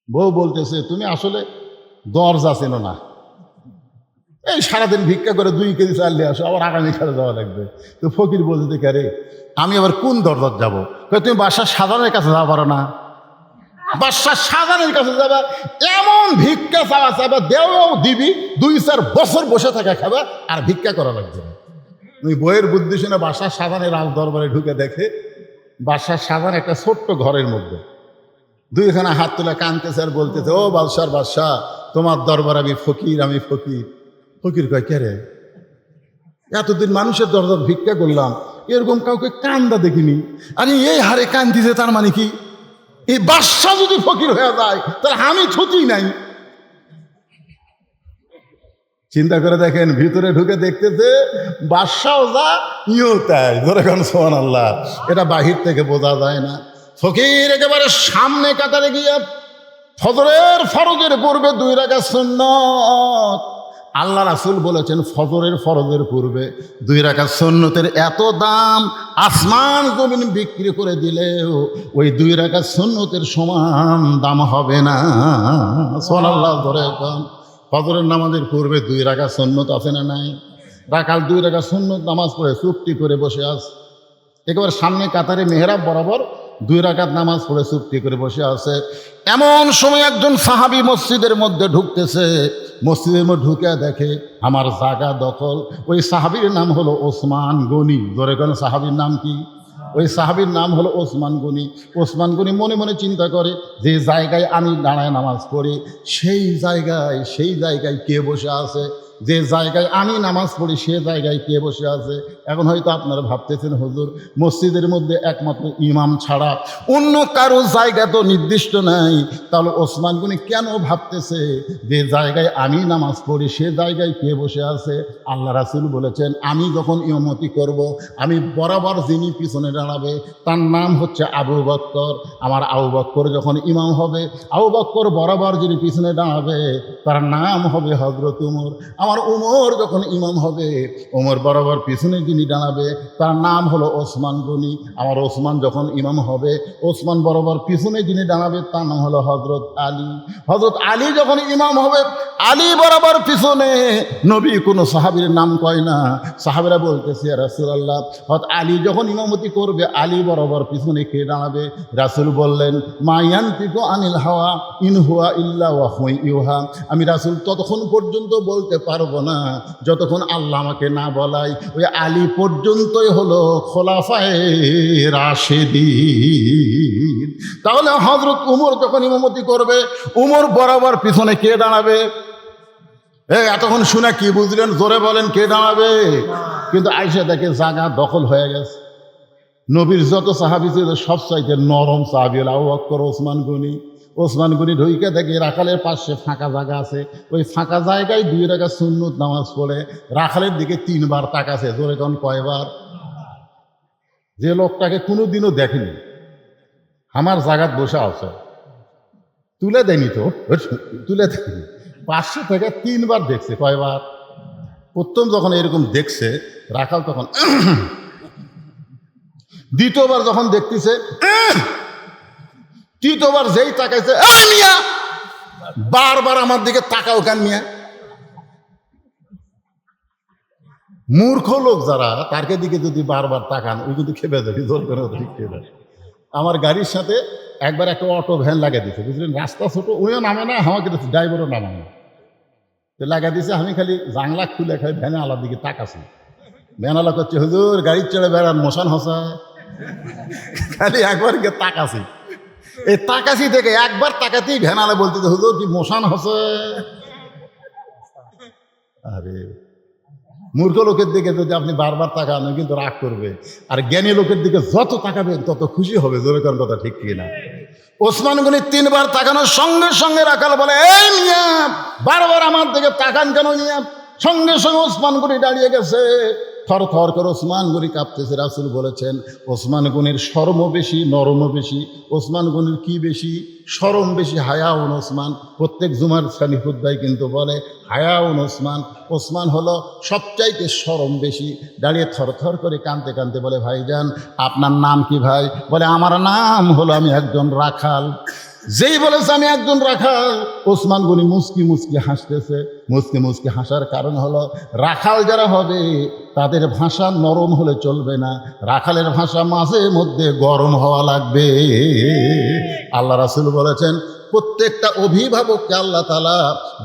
বউ বলতেছে, তুমি আসলে দরজা চেনো না, এই সারাদিন ভিক্ষা করে 2 কেজি চাল নিয়ে আসো, আবার আগামীকালে যাওয়া লাগবে। তো ফকির বলতে কে, আমি আবার কোন দরজার যাবো? তুমি বাসার সাধারণের কাছে যাওয়া পারো না? বাদশাহ সাধারণের কাছে যাবা, এমন ভিক্ষা চাওয়া চাবা, দেও দিবি, 2-4 বছর বসে থাকা খাবা, আর ভিক্ষা করা লাগবে না। ওই বইয়ের বুদ্ধি শুনে বাদশাহ সাধারণের রাজ দরবারে ঢুকে দেখে বাদশাহ সাধারণ একটা ছোট্ট ঘরের মধ্যে 2খানা হাত তুলে কাঁদতেছে আর বলতেছে, ও বাদশাহ, তোমার দরবার আমি ফকির, আমি ফকির। ফকির কয়, কে রে? এতদিন মানুষের দরবার ভিক্ষা করলাম, এরকম কাউকে কান্দা দেখিনি। আরে এই হারে কান্দিছে, তার মানে কি এই বাদশাহ যদি ফকির হয়ে যায় তাহলে আমি ছুটি নাই। চিন্তা করে দেখেন, ভিতরে ঢুকে দেখতেছে বাদশাও যা, ইও তাই। ধরে কোন সুবহানাল্লাহ, এটা বাহির থেকে বোঝা যায় না। ফকির একেবারে সামনে কাতারে গিয়ে ফজরের ফরজের পূর্বে 2 রাকাত সুন্নাত। আল্লাহ রাসূল বলেছেন, ফজরের ফরজের পূর্বে 2 রাকাত সুন্নতের এত দাম, আসমান জমিন বিক্রি করে দিলেও ওই 2 রাকাত সুন্নতের সমান দাম হবে না। সুবহানাল্লাহ। ধরে কোন ফজরের নামাজের পূর্বে 2 রাকাত সুন্নত আছে না নাই? রাকাল 2 রাকাত সুন্নত নামাজ পড়ে চুপটি করে বসে আছে। একেবারে সামনে কাতারে মেহরাব বরাবর 2 রাকাত নামাজ পড়ে চুপটি করে বসে আছে। এমন সময় একজন সাহাবী মসজিদের মধ্যে ঢুকতেছে। মসজিদের মধ্যে ঢুকে দেখে আমার জায়গা দখল। ওই সাহাবীর নাম হলো ওসমান গনি। ধরে কোন সাহাবীর নাম কি? ওই সাহাবীর নাম হলো ওসমান গনি। ওসমান গনি মনে মনে চিন্তা করে, যে জায়গায় আমি দাঁড়ায় নামাজ পড়ি সেই জায়গায় কে বসে আছে? যে জায়গায় আমি নামাজ পড়ি সে জায়গায় কে বসে আছে? এখন হয়তো আপনারা ভাবতেছেন, হুজুর মসজিদের মধ্যে একমাত্র ইমাম ছাড়া অন্য কারো জায়গা তো নির্দিষ্ট নাই, তাহলে ওসমান গনি কেন ভাবতেছে যে জায়গায় আমি নামাজ পড়ি সে জায়গায় কে বসে আছে? আল্লাহ রাসূল বলেছেন, আমি যখন ইমামতি করব, আমি বরাবর যিনি পিছনে দাঁড়াবে তার নাম হচ্ছে আবু বকর। আমার আবু বকর যখন ইমাম হবে, আবু বকর বরাবর যিনি পিছনে দাঁড়াবে তার নাম হবে হযরত উমর। আমার উমর যখন ইমাম হবে, উমর বরাবর পিছনে যিনি দাঁড়াবে তার নাম হলো ওসমান গনি। আমার ওসমান যখন ইমাম হবে, ওসমান বরাবর পিছনে যিনি দাঁড়াবে তার নাম হলো হযরত আলী। হযরত আলী যখন ইমাম হবে, আলী বরাবর পিছনে। নবী কোনো সাহাবীর নাম কয় না। সাহাবীরা বলতেছে, ইয়া রাসূলুল্লাহ, হযরত আলী যখন ইমামতি করবে, আলী বরাবর পিছনে কে দাঁড়াবে? রাসূল বললেন, মা ইয়ানতিকু আনিল হাওয়া ইন হুয়া ইল্লা ওয়াহয়ুন ইউহা। আমি রাসূল ততক্ষণ পর্যন্ত বলতে পারবো না যতক্ষণ আল্লাহ আমাকে না বলায়। ওই আলী পর্যন্তই হলো খোলাফায়ে রাশেদিন। তাহলে হযরত উমর যখন ইমামতি করবে, উমর বরাবর পিছনে কে দাঁড়াবে? এতক্ষণ শুনে কি বুঝলেন? জোরে বলেন, কে দাঁড়াবে? কিন্তু আয়েশা দেখে জায়গা দখল হয়ে গেছে। নবীর যত সাহাবী ছিল সবচাইতে নরম সাহাবী হলো আবু বকর, ওসমান গনি। ওসমান গনি ঢুইকে দেখে রাখালের পাশে ফাঁকা জায়গা আছে। ওই ফাঁকা জায়গায় 2 রাকাত সুন্নত নামাজ পড়ে রাখালের দিকে 3 বার তাকাছে। জোরে কোন কয়বার? যে লোকটাকে কোনোদিনও দেখেনি, আমার জায়গাত বসে আছে, তুলে দেয়নি তো, তুলে দেয়নি, পাশে থেকে 3 বার দেখছে। কয়বার? প্রথম যখন এরকম দেখছে রাখাল, তখন দ্বিতীয়বার যখন দেখতেছে, তৃতীয়বার যেই তাকাইছে, মিয়া বারবার আমার দিকে তাকাও কেন মিয়া? মূর্খ লোক যারা, তারকে দিকে যদি বারবার তাকান, ওই কিন্তু খেপে যাবে। আমার গাড়ির সাথে একবার একটা অটো ভ্যান লাগিয়ে দিচ্ছে, বুঝলেন? রাস্তা ছোট, ওইও নামে না, আমাকে ড্রাইভারও নামে না, লাগিয়ে দিছে। আমি খালি জানলা খুলে খালি ভ্যানে আলার দিকে তাকাছি। ভ্যান আলা করছে, হুজুর গাড়ির চড়ে বেড়ান, মশান হসা। খালি একবার গিয়ে তাকাছি। এই তাকাছি থেকে একবার তাকাতেই ভ্যান আলা বলতে, হুজুর কি মশান হসে? আরে মূর্খ লোকের দিকে যদি আপনি বারবার তাকান কিন্তু রাগ করবে, আর জ্ঞানী লোকের দিকে যত তাকাবেন তত খুশি হবে। জোরে কোন কথা ঠিক কিনা? ওসমান গনি 3 বার তাকানোর সঙ্গে সঙ্গে রাখাল বলে, এই মিয়া বারবার আমার দিকে তাকান কেন মিয়া? সঙ্গে সঙ্গে ওসমান গনি দাঁড়িয়ে গেছে। থর থর করে ওসমান গনি কাঁপতেছে। রাসূল বলেছেন, ওসমান গনির শরমও বেশি, নরমও বেশি। ওসমান গনির কি বেশি? শরম বেশি, হায়াউন ওসমান। প্রত্যেক জুমার সানি খুতবায় কিন্তু বলে হায়াউন ওসমান। ওসমান হলো সবচাইতে শরম বেশি। দাঁড়িয়ে থর থর করে কাঁদতে কাঁদতে বলে, ভাইজান আপনার নাম কি ভাই? বলে, আমার নাম হলো, আমি একজন রাখাল। যেই বলেছে আমি একজন রাখাল, ওসমান গনি মুস্কি মুস্কি হাসতেছে। মুস্কি মুস্কি হাসার কারণ হলো রাখাল যারা হবে তাদের ভাষা নরম হলে চলবে না, রাখালের ভাষা মাঝে মধ্যে গরম হওয়া লাগবে। আল্লাহ রাসূল বলেছেন প্রত্যেকটা অভিভাবককে আল্লাহ তাআলা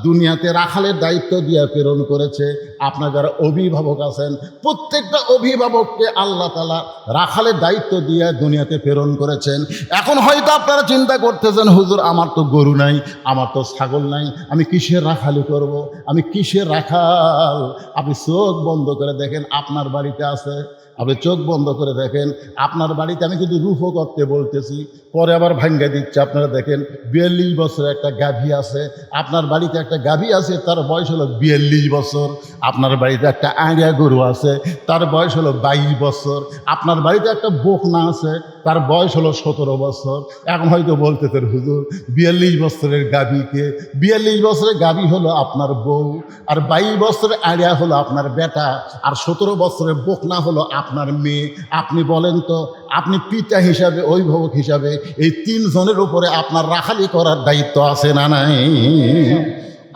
দুনিয়াতে রাখালের দায়িত্ব দিয়ে প্রেরণ করেছে। আপনার যারা অভিভাবক আছেন প্রত্যেকটা অভিভাবককে আল্লাহ তাআলা রাখালের দায়িত্ব দিয়ে দুনিয়াতে প্রেরণ করেছেন। এখন হয়তো আপনারা চিন্তা করতেছেন হুজুর আমার তো গরু নাই, আমার তো ছাগল নাই, আমি কিসের রাখালি করব, আমি কিসের রাখাল? আপনি চোখ বন্ধ করে দেখেন আপনার বাড়িতে আছে, আপনি চোখ বন্ধ করে দেখেন আপনার বাড়িতে। আমি কিন্তু রূপও করতে বলতেছি, পরে আবার ভাঙ্গা দিচ্ছে। আপনারা দেখেন 42 বছরের একটা গাভী আছে, আপনার বাড়িতে একটা গাভী আছে, তার বয়স হলো 42 বছর। আপনার বাড়িতে একটা আড়িয়া গরু আছে, তার বয়স হলো 22 বছর। আপনার বাড়িতে একটা বকনা আছে, তার বয়স হলো 17 বছর। এখন হয়তো বলতেছেন হুজুর 42 বছরের গাভীকে, 42 বছরের গাভী হলো আপনার বউ, আর 22 বছরের আড়িয়া হলো আপনার বেটা, আর 17 বছরের বকনা হলো আপনার মেয়ে। আপনি বলেন তো, আপনি পিতা হিসাবে অভিভাবক হিসাবে এই 3 জনের উপরে আপনার রাখালি করার দায়িত্ব আছে না নাই?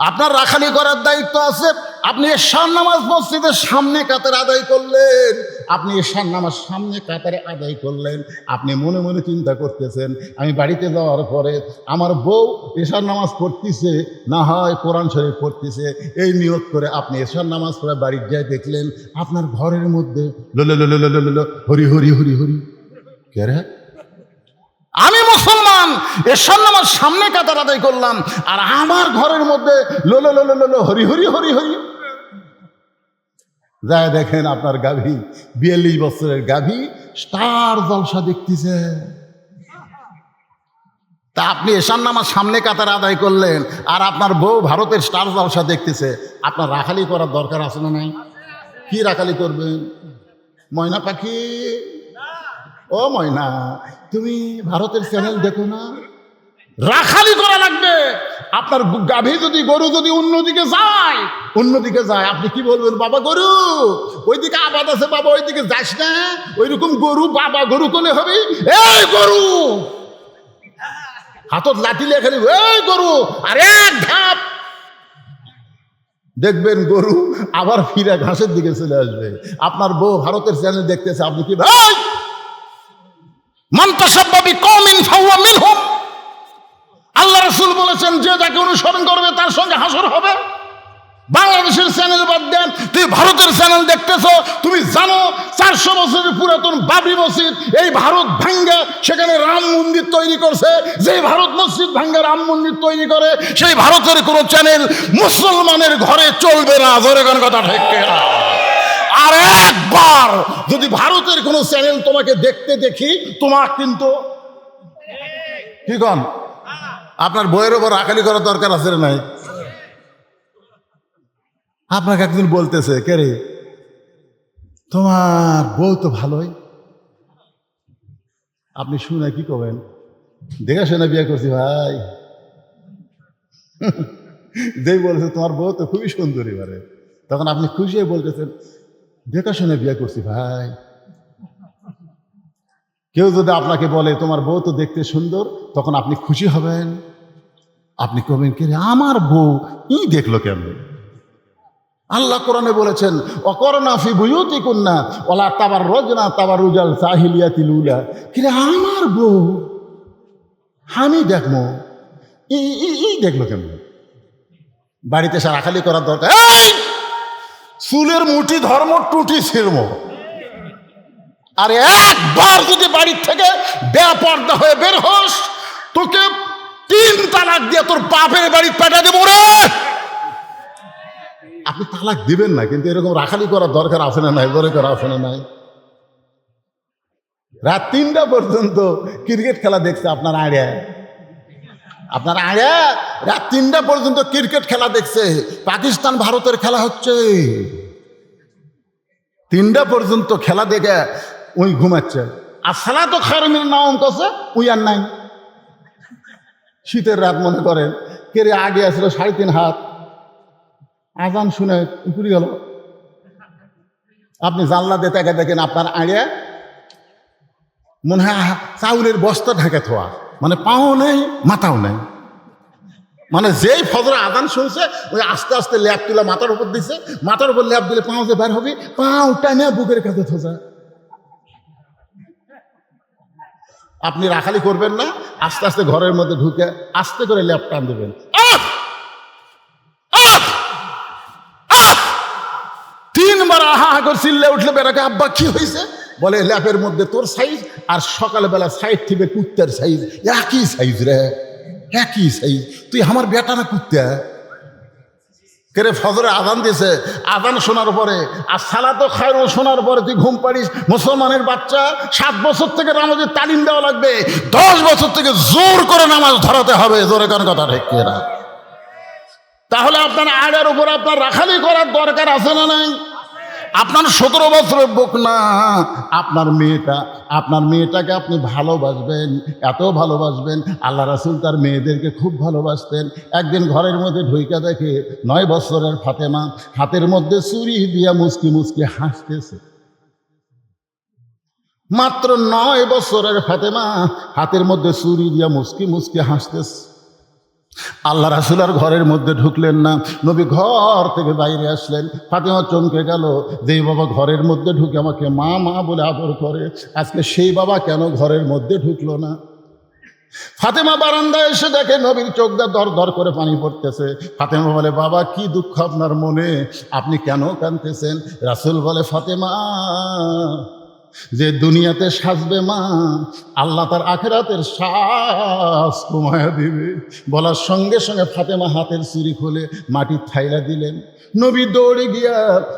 আপনার রাখালি করার দায়িত্ব আছে। আপনি এশার নামাজ মসজিদের সামনে কাতারে আদায় করলেন, আপনি এশার নামাজ সামনে কাতারে আদায় করলেন, আপনি মনে মনে চিন্তা করতেছেন আমি বাড়িতে যাওয়ার পরে আমার বউ এশার নামাজ পড়তেছে, না হয় কোরআন শরীফ পড়তেছে, এই নিয়ত করে আপনি এশার নামাজ পড়ে বাড়ির যায় দেখলেন আপনার ঘরের মধ্যে হরি হরি হরি হরি। কে রে? আমি মুসলমান, এশার নামাজ সামনে কাতার আদায় করলাম, আর আমার ঘরের মধ্যে হরি হরি হরি হরি। যায় দেখেন আপনার গাভী 42 বছরের গাভী স্টার জলসা দেখতেছে। তা আপনি এশার নামাজ সামনে কাতার আদায় করলেন, আর আপনার বউ ভারতের স্টার জলসা দেখতেছে। আপনার রাখালি করার দরকার আছে না নাই? কি রাখালি করবেন? ময়না পাখি, ও ময়না, তুমি ভারতের চ্যানেল দেখো না? রাখালি করা লাগবে। আপনার গাভী যদি গরু যদি অন্যদিকে যায়, আপনি কি বলবেন? বাবা গরু ওইদিকে আবাদ আছে, বাবা ওইদিকে যাস না। ওইরকম গরু বাবা গরু কোলে হবে, এই গরু হাতত লাঠি লেখে, এই গরু, আর এক ধাপ দেখবেন গরু আবার ফিরে ঘাসের দিকে চলে আসবে। আপনার বউ ভারতের চ্যানেল দেখতেছে, আপনি কি ভাই মান তাশাব্বাহা বিকওমিন ফাহুয়া মিনহুম। আল্লাহ রাসূল বলেছেন যে যাকে অনুসরণ করবে তার সঙ্গে হাসর হবে। বাংলাদেশের চ্যানেল বাদ দেন, তুমি ভারতের চ্যানেল দেখতেছো। তুমি জানো 400 বছরের পুরাতন বাবরি মসজিদ এই ভারত ভাঙ্গা সেখানে রাম মন্দির তৈরি করছে। যে ভারত মসজিদ ভাঙ্গা রাম মন্দির তৈরি করে সেই ভারতের কোনো চ্যানেল মুসলমানের ঘরে চলবে না। জোরে কোন কথা ঠিক না? আর একবার যদি ভারতের কোনো চ্যানেল তোমাকে দেখতে দেখি, তোমার কিন্তু কি কন আপনার বইয়ের ওপর রাখালি করার দরকার আছে না নাই? আপনাকে একদিন বলতেছে, কে রে তোমার বউ তো ভালোই, আপনি শুনে কি করবেন? দেখে শুনে বিয়ে করছি ভাই। যেই বলেছে তোমার বউ তো খুবই সুন্দরী বারে, তখন আপনি খুশি হয়ে বলতেছেন দেখে শুনে বিয়ে করছি ভাই। কেউ যদি আপনাকে বলে তোমার বউ তো দেখতে সুন্দর, তখন আপনি খুশি হবেন। আপনি কবেন কে রে আমার বউ ই দেখলো কেমন? আল্লাহ কোরআনে বলেছেন অকরনা ফি বুয়ুতিকুন্না ওয়ালা তাবাররুজনা তাবাররুজাল জাহিলিয়াতিল উলা। কি রে আমার বউ আমি দেখবো ই দেখলো কেমন? বাড়িতে সে রাখালি করার দরকার। এই চুলের মুঠি ধর্ম টুটি ছিড়ম। আরে একবার যদি বাড়ির থেকে বেপর্দা হয়ে বের হোস, তোকে 3 তালাক দিয়ে তোর বাপের বাড়ি পেটা দেবো রে। আপনি তালাক দিবেন না, কিন্তু এরকম রাখালি করার দরকার আছে না নাই? দরকার করা আছে না নাই? রাত 3টা পর্যন্ত ক্রিকেট খেলা দেখছে আপনার আড়িয়া, রাত 3টা পর্যন্ত ক্রিকেট খেলা দেখছে। পাকিস্তান ভারতের খেলা হচ্ছে, 3টা পর্যন্ত খেলা দেখে ওই ঘুমাচ্ছে। আর সালাতু খায়রুম মিনান নাওম করছে, ওই আর নাই। শীতের রাত মনে করেন, কে রে আগে আসছিল 3.5 হাত, আজান শুনে উপরে গেল। আপনি জানলা দিয়ে তাকে দেখেন আপনার আড়িয়া মনে হয় চাউলের বস্তা ঢাকে থোয়া। মানে পাও নেই মাথাও নেই। মানে যেই ফজরের আজান শুনছে ওই আস্তে আস্তে ল্যাপ তুলে মাথার উপর দিছে, মাথার উপর ল্যাপ দিলে পাও যে বের হবে, পাও টানে বুকের কাছে থোজা। আপনি রাখালি করবেন না, আস্তে আস্তে ঘরের মধ্যে ঢুকে আস্তে করে ল্যাপ টান দেবেন। 3বার আহা হা করে চিল্লে উঠলে বেটাকে, আব্বা কি হয়েছে? বলে ল্যাপের মধ্যে তোর সাইজ আর সকালবেলা সাইড থেকে কুত্তার সাইজ একই সাইজ রে, একই সাইজ। তুই আমার বেটা না কুত্তা? কেরে ফজরে আজান দিয়েছে, আজান শোনার পরে আর সালাতো খায়রুল শোনার পরে তুই ঘুম পাড়িস? মুসলমানের বাচ্চা 7 বছর থেকে নামাজের তালিম দেওয়া লাগবে, 10 বছর থেকে জোর করে নামাজ ধরাতে হবে। জোরে কোন কথা ঠিক না? তাহলে আপনার আড়ের উপর আপনার রাখালি করার দরকার আছে না নাই? আপনার 17 বছরের বুক না, আপনার মেয়েটাকে আপনি ভালোবাসবেন, এত ভালোবাসবেন। আল্লাহ রাসূল তার মেয়েদেরকে খুব ভালোবাসতেন। একদিন ঘরের মধ্যে ঢুইকা দেখে 9 বছরের ফাতেমা হাতের মধ্যে ছুরি দিয়া মুচকি মুচকি হাসতেছে। মাত্র 9 বছরের ফাতেমা হাতের মধ্যে ছুরি দিয়া মুচকি মুচকি হাসতেছে। আল্লাহ রাসূল আর ঘরের মধ্যে ঢুকলেন না, নবী ঘর থেকে বাইরে আসলেন। ফাতেমা চমকে গেল, যেই বাবা ঘরের মধ্যে ঢুকে আমাকে মা মা বলে আদর করে, আজকে সেই বাবা কেন ঘরের মধ্যে ঢুকলো না? ফাতেমা বারান্দায় এসে দেখে নবীর চোখ দিয়ে দর দর করে পানি পড়তেছে। ফাতেমা বলে, বাবা কি দুঃখ আপনার মনে, আপনি কেন কাঁদতেছেন? রাসূল বলে, ফাতেমা যে দুনিয়াতে সাজবে মা, আল্লাহ তার আখিরাতের শ্বাস কমায়া দিবে। বলার সঙ্গে সঙ্গে ফাতেমা হাতের চুরি খুলে মাটির থাইলা দিলেন। নবী দৌড়ে গিয়া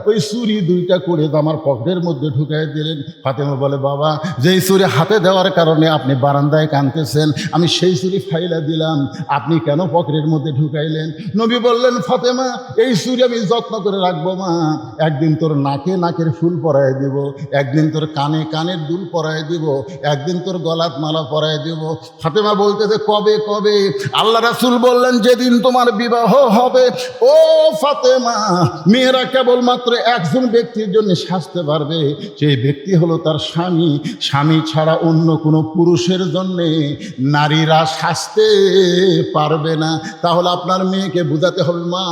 ওই চুরি 2টা করে আমার পকেটের মধ্যে ঢুকাই দিলেন। ফাতেমা বলে, বাবা যেই চুরি হাতে দেওয়ার কারণে আপনি বারান্দায় কাঁদতেছেন, আমি সেই চুরি ফাইলা দিলাম, আপনি কেন পকেটের মধ্যে ঢুকাইলেন? নবী বললেন, ফাতেমা এই চুরি আমি যত্ন করে রাখবো মা, একদিন তোর নাকে নাকের ফুল পরায় দিব, একদিন তোর কানে কানের দুল পরায় দিব, একদিন তোর গলাত মালা পরায় দিব। ফাতেমা বলতেছে, কবে কবে? আল্লাহ রাসূল বললেন, যেদিন তোমার বিবাহ হবে। ও ফাতেমা, মেয়েরা কেবলমাত্র একজন ব্যক্তির জন্য সাজতে পারবে, সেই ব্যক্তি হলো তার স্বামী। স্বামী ছাড়া অন্য কোনো পুরুষের জন্যে নারীরা সাজতে পারবে না। তাহলে আপনার মেয়েকে বুঝাতে হবে, মা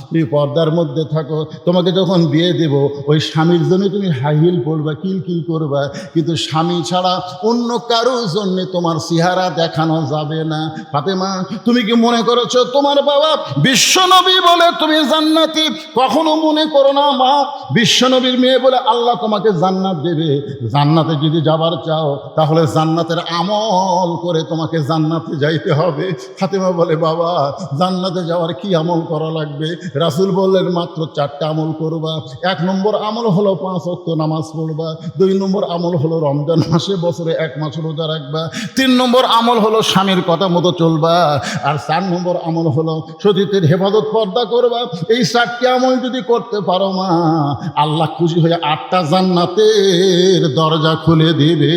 তুমি পর্দার মধ্যে থাকো, তোমাকে যখন বিয়ে দেব ওই স্বামীর জন্য তুমি হাই হিল পরবা, কিলকিল করবা, কিন্তু স্বামী ছাড়া অন্য কারোর জন্য তোমার চেহারা দেখানো যাবে না। ফাতেমা তুমি কি মনে করেছো তোমার বাবা বিশ্বনবী বলে তুমি জান্নাতি? কখনো মনে করো না মা, বিশ্বনবীর মেয়ে বলে আল্লাহ তোমাকে জান্নাত দেবে। জান্নাতে যদি যাবার চাও তাহলে জান্নাতের আমল করে তোমাকে জান্নাতে যাইতে হবে। ফাতেমা বলে, বাবা জান্নাতে যাওয়ার কি আমল করা লাগবে? রাসূল বললেন, মাত্র 4টা আমল করবা। 1 নম্বর আমল হলো 5 ওয়াক্ত নামাজ পড়বা। 2 নম্বর আমল হলো রমজান মাসে বছরে 1 মাস রোজা রাখবা। 3 নম্বর আমল হলো স্বামীর কথা মতো চলবা। আর 4 নম্বর আমল হলো সতীত্বের হেফাজত পর্দা করবা। এই 4টি আমল যদি করতে পারো মা, আল্লাহ খুশি হয়ে 8টা জান্নাতের দরজা খুলে দিবে।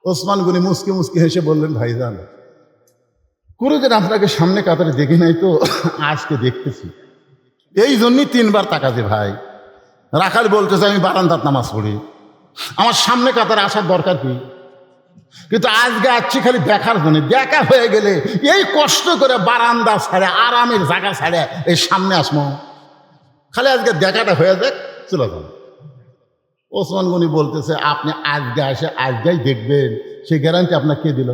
ওসমান গনি মুসকি মুসকি হেসে বললেন, ভাইজান কোনোদিন আপনাকে সামনে কাতারে দেখি নাই তো, আজকে দেখতেছি, এই জন্যই 3বার তাকাতে। ভাই রাখাল বলতেছে, আমি বারান্দাত নামাজ পড়ি, আমার সামনে কাতারে আসার দরকার কি? কিন্তু আজকে আসছি খালি দেখার জন্য। দেখা হয়ে গেলে এই কষ্ট করে বারান্দা ছাড়ে, আরামের জায়গা ছাড়ে এই সামনে আসবো, খালি আজকে দেখাটা হয়ে যাক, চলে যান। ওসমান গনি বলতেছে, আপনি আজকে আসে আজকেই দেখবেন, সেই গ্যারান্টি আপনার কে দিল?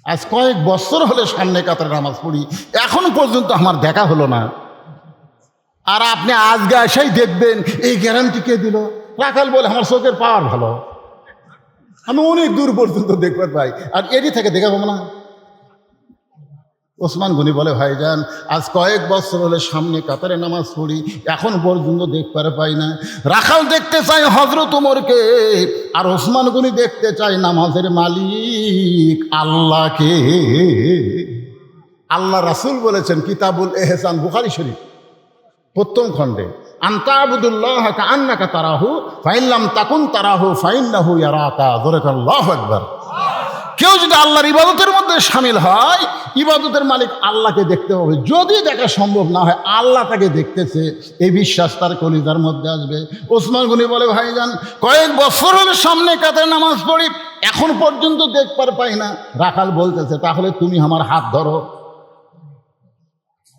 আজ কয়েক বছর হলে সামনে কাতারে নামাজ পড়ি, এখন পর্যন্ত আমার দেখা হলো না, আর আপনি আজকে এসেই দেখবেন, এই গ্যারান্টি কে দিল? রাখাল বলে, আমার চোখের পাওয়ার ভালো, আমি অনেক দূর পর্যন্ত দেখবার পাই, আর এটি থেকে দেখাবো না। ওসমান গনি বলে, ভাইজান আজ কয়েক বছর হলে সামনে কাতারে নামাজ পড়ি, এখন পর্যন্ত দেখতে পাই না। রাখাল দেখতে চাই হযরত ওমরকে, আর ওসমান গনি দেখতে চাই নামাজের মালিক আল্লাহকে। আল্লাহ রাসূল বলেছেন, কিতাবুল ইহসান, বুখারী শরীফ 1ম খণ্ডে, আনতা আবুদুল্লাহ কাআন্নাকা তারাহু ফাইন লাম তাকুন তারাহু ফাইন্নাহু ইয়ারাকা। জোরে আল্লাহু আকবার। কেউ যদি আল্লাহর ইবাদতের মধ্যে শামিল হয়, ইবাদতের মালিক আল্লাহকে দেখতে হবে। যদি দেখা সম্ভব না হয় আল্লাহ তাকে দেখতেছে, এই বিশ্বাস তার কলিজার মধ্যে আসবে। ওসমান গনি বলে, ভাইজান কয়েক বছর হলে সামনে কাতারে নামাজ পড়ি, এখন পর্যন্ত দেখবার পাই না। রাখাল বলতেছে, তাহলে তুমি আমার হাত ধরো।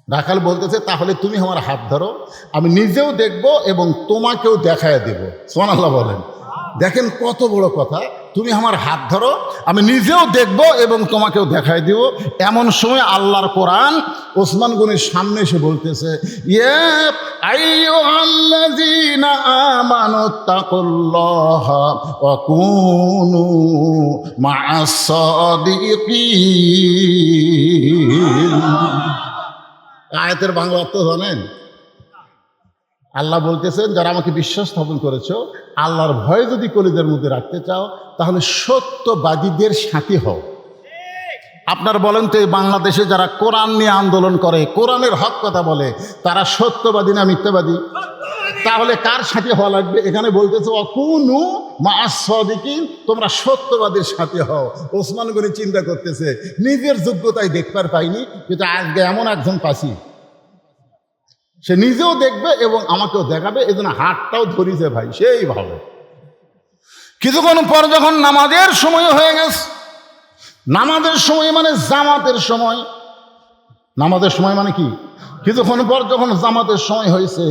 রাখাল বলতেছে, তাহলে তুমি আমার হাত ধরো, আমি নিজেও দেখব এবং তোমাকেও দেখায় দেব। সুবহানাল্লাহ বলেন। দেখেন কত বড় কথা, তুমি আমার হাত ধরো, আমি নিজেও দেখব এবং তোমাকেও দেখায় দিব। এমন সময় আল্লাহর কোরআন ওসমান গনির সামনে এসে বলতেছে, ইয়া আইয়ুহাল্লাযীনা আমানুত্তাকুল্লাহা ওয়া কুনু মা'আস সাদিকিন। আয়াতের বাংলা অর্থ জানেন? আল্লাহ বলতেছেন, যারা আমাকে বিশ্বাস স্থাপন করেছো, আল্লাহর ভয় যদি কলিজার মধ্যে রাখতে চাও তাহলে সত্যবাদীদের সাথী হও। আপনার বলেন তো, এই বাংলাদেশে যারা কোরআন নিয়ে আন্দোলন করে, কোরআনের হক কথা বলে, তারা সত্যবাদী না মিথ্যাবাদী? তাহলে কার সাথে হওয়া লাগবে? এখানে বলতেছে অকুনু মা'আস সাদিকিন, তোমরা সত্যবাদীর সাথে হও। ওসমান গনি চিন্তা করতেছে, নিজের যোগ্যতায় দেখবার পাইনি, কিন্তু আজকে এমন একজন পাচ্ছি, সে নিজেও দেখবে এবং আমাকেও দেখাবে, এই জন্য হাতটাও ধরিছে ভাই। সেই ভাবে কিছুক্ষণ পর যখন নামাজের সময় হয়ে গেছে, নামাজের সময় মানে জামাতের সময়, নামাজের সময় মানে কি, কিছুক্ষণ পর যখন জামাতের সময় হয়েছে,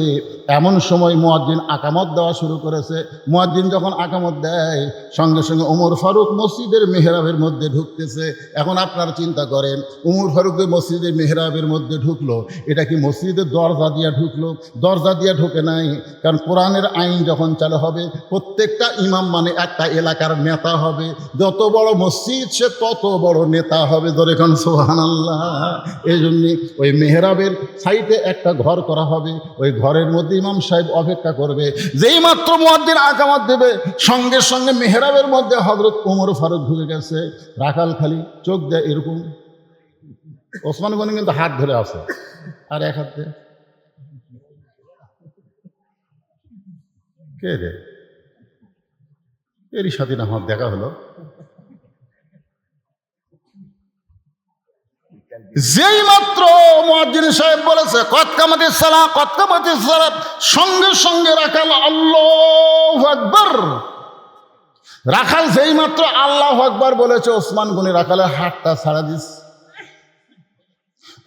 এমন সময় মুয়াজ্জিন আকামত দেওয়া শুরু করেছে। মুয়াজ্জিন যখন আকামত দেয়, সঙ্গে সঙ্গে ওমর ফারুক মসজিদের মেহরাবের মধ্যে ঢুকতেছে। এখন আপনারা চিন্তা করেন, ওমর ফারুক মসজিদের মেহরাবের মধ্যে ঢুকলো, এটা কি মসজিদের দরজা দিয়া ঢুকলো? দরজা দিয়া ঢুকে নাই, কারণ কোরআনের আইন যখন চালু হবে, প্রত্যেকটা ইমাম মানে একটা এলাকার নেতা হবে। যত বড় মসজিদ সে তত বড় নেতা হবে। ধরে এখন সুবহানাল্লাহ। এই জন্যে ওই মেহরাবের সাইডে একটা ঘর করা হবে, ওই ঘরের মধ্যে ইমাম সাহেব অপেক্ষা করবে। যেই মাত্র মুয়াজ্জিন আকামত দেবে, সঙ্গে সঙ্গে মেহরাবের মধ্যে হযরত ওমর ফারুক ঢুকে গেছে। রাখাল খালি চোখ দেয় এরকম, ওসমান গনি কিন্তু হাত ধরে আছে, আর এক হাত দেয়। কে রে? এরই সাথে না আমার দেখা হলো। যেই মাত্র মুয়াজ্জিন সাহেব বলেছে কদ কামাতিস সালাহ, কদ কামাতিস সালাত, সঙ্গে সঙ্গে রাখাল আল্লাহু আকবার। রাখাল যেই মাত্র আল্লাহু আকবার বলেছে, ওসমান গনি রাখালের হাতটা ছাড়া দিস।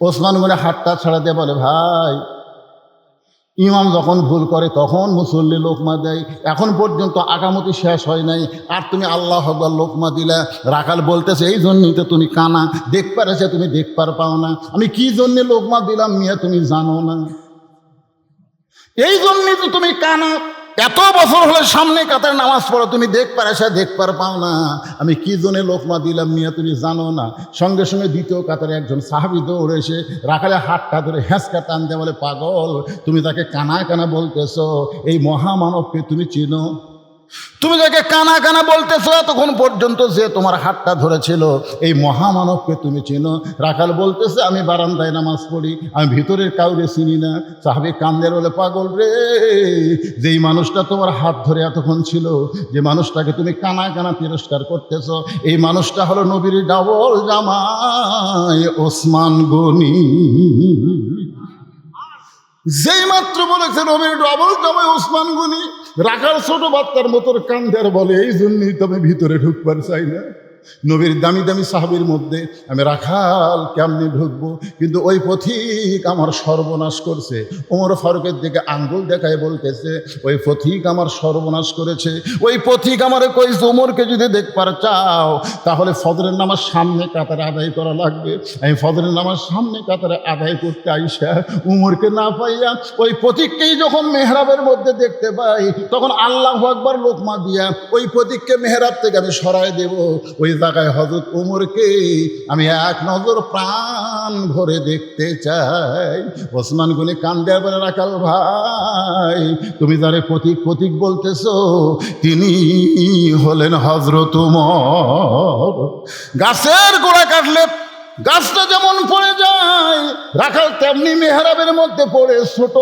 ওসমান গনি হাতটা ছাড়া দিয়ে বলে, ভাই ইমাম যখন ভুল করে তখন মুসল্লি লোকমা দেয়, এখন পর্যন্ত আকামতি শেষ হয় নাই, আর তুমি আল্লাহু আকবার লোকমা দিলা। রাখাল বলতেছে, এই জন্যই তো তুমি কানা, দেখ পারেছে তুমি দেখবার পাও না, আমি কি জন্যে লোকমা দিলাম মিয়া তুমি জানো না, এই জন্যই তো তুমি কানা। এত বছর হলে সামনে কাতারে নামাজ পড়ো, তুমি দেখবার আসা দেখবার পাও না, আমি কি জন্যে লোকমা দিলাম মিয়া তুমি জানো না। সঙ্গে সঙ্গে দ্বিতীয় কাতারে একজন সাহাবী দৌড়ে এসে রাখালের হাতটা ধরে হ্যাঁচকা টান দিয়ে বলে, পাগল, তুমি তাকে কানা কানা বলতেছো, এই মহামানবকে তুমি চিনো? তুমি যাকে কানা কানা বলতেছো, তখন পর্যন্ত যে তোমার হাতটা ধরেছিল, এই মহামানবকে তুমি চিনো? রাখাল বলতেছে, আমি বারান্দায় নামাজ পড়ি, আমি ভিতরের কাউরে চিনি না। সাহাবী কান্দে বলে, পাগল রে, যেই মানুষটা তোমার হাত ধরে এতক্ষণ ছিল, যে মানুষটাকে তুমি কানা কানা তিরস্কার করতেছো, এই মানুষটা হলো নবীর ডাবল জামাই ওসমান গনি। যেই মাত্র বলেছে নবীর ডাবল জামাই ওসমান গনি, রাখাল ছোট বাচ্চার মতো কান্দার বলে, এই জন্যই তো আমি ভিতরে ঢুকবার চাই না। নবীর দামি দামি সাহাবীর মধ্যে আমি রাখাল কেমনি ঢুকবো? কিন্তু ওই পথিক আমার সর্বনাশ করছে। ওমর ফারুকের দিকে আঙ্গুল দেখায় বলতেছে, ওই পথিক আমার সর্বনাশ করেছে। ওই পথিক আমার কইছে, ওমরকে যদি দেখবার চাও তাহলে ফজরের নামাজ সামনে কাতারে আদায় করা লাগবে। আমি ফজরের নামাজ সামনে কাতারে আদায় করতে আইসা উমরকে না পাইয়া ওই পথিককেই যখন মেহরাবের মধ্যে দেখতে পাই, তখন আল্লাহু আকবার লোকমা দিয়া ওই পথিককে মেহরাব থেকে আমি সরাই দেব। ওই জায়গায় হযরত ওমরকে আমি এক নজর প্রাণ ভরে দেখতে চাই। ওসমান গনি কান্দে বলে, রাখাল ভাই, তুমি যারে পথিক পথিক বলতেছো, তিনি হলেন হযরত ওমর। গাছের গোড়া কাটলে গাছটা যেমন পড়ে যায়, রাখাল তেমনি মেহরাবের মধ্যে পড়ে ছোট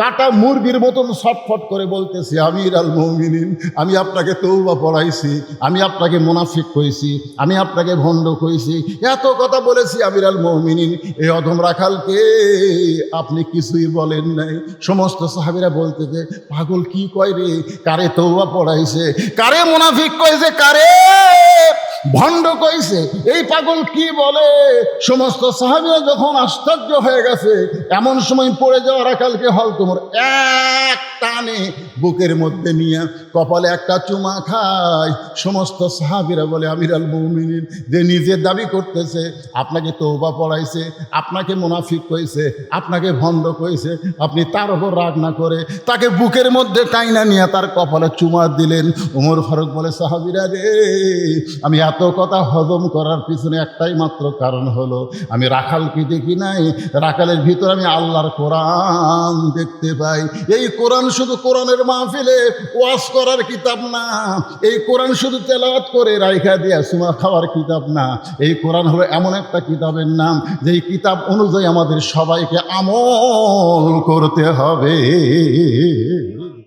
কাটা মুরগির মতন ছটফট করে বলতেছে, আমির আল মুমিনিন, আমি আপনাকে তওবা পড়াইছি, আমি আপনাকে মুনাফিক কইছি, আমি আপনাকে ভণ্ড কইছি, এত কথা বলেছি আমির আল মুমিনিন, এই অধম রাখালকে আপনি কিছুই বলেন নাই। সমস্ত সাহাবীরা বলতেছে, পাগল কি কয় রে, কারে তওবা পড়াইছে, কারে মুনাফিক কইছে, কারে ভণ্ড কইছে, এই পাগল কি বলে। সমস্ত সাহাবীরা যখন আশ্চর্য হয়ে গেছে, এমন সময় পড়ে যাওয়া রাখালকে হলকুমর এক টানে বুকের মধ্যে নিয়ে কপালে একটা চুমা খায়। সমস্ত সাহাবীরা বলে, আমির আল মুমিনিন, যে নিজের দাবি করতেছে আপনাকে তওবা পড়াইছে, আপনাকে মুনাফিক কইছে, আপনাকে ভণ্ড কইছে, আপনি তার উপর রাগ না করে তাকে বুকের মধ্যে টাইনা নিয়ে তার কপালে চুমা দিলেন। ওমর ফারুক বলে, সাহাবীরা রে, আমি এত কথা হজম করার পিছনে একটাই মাত্র কারণ হলো, আমি রাখালকে দেখি নাই, রাখালের ভিতর আমি আল্লাহর কোরআন দেখতে পাই। এই কোরআন শুধু কোরআনের মাহফিলে ওয়াজ করার কিতাব না, এই কোরআন শুধু তেলাওয়াত করে রাইখা দিয়া সুমা খাওয়ার কিতাব না, এই কোরআন হলো এমন একটা কিতাবের নাম, যেই কিতাব অনুযায়ী আমাদের সবাইকে আমল করতে হবে।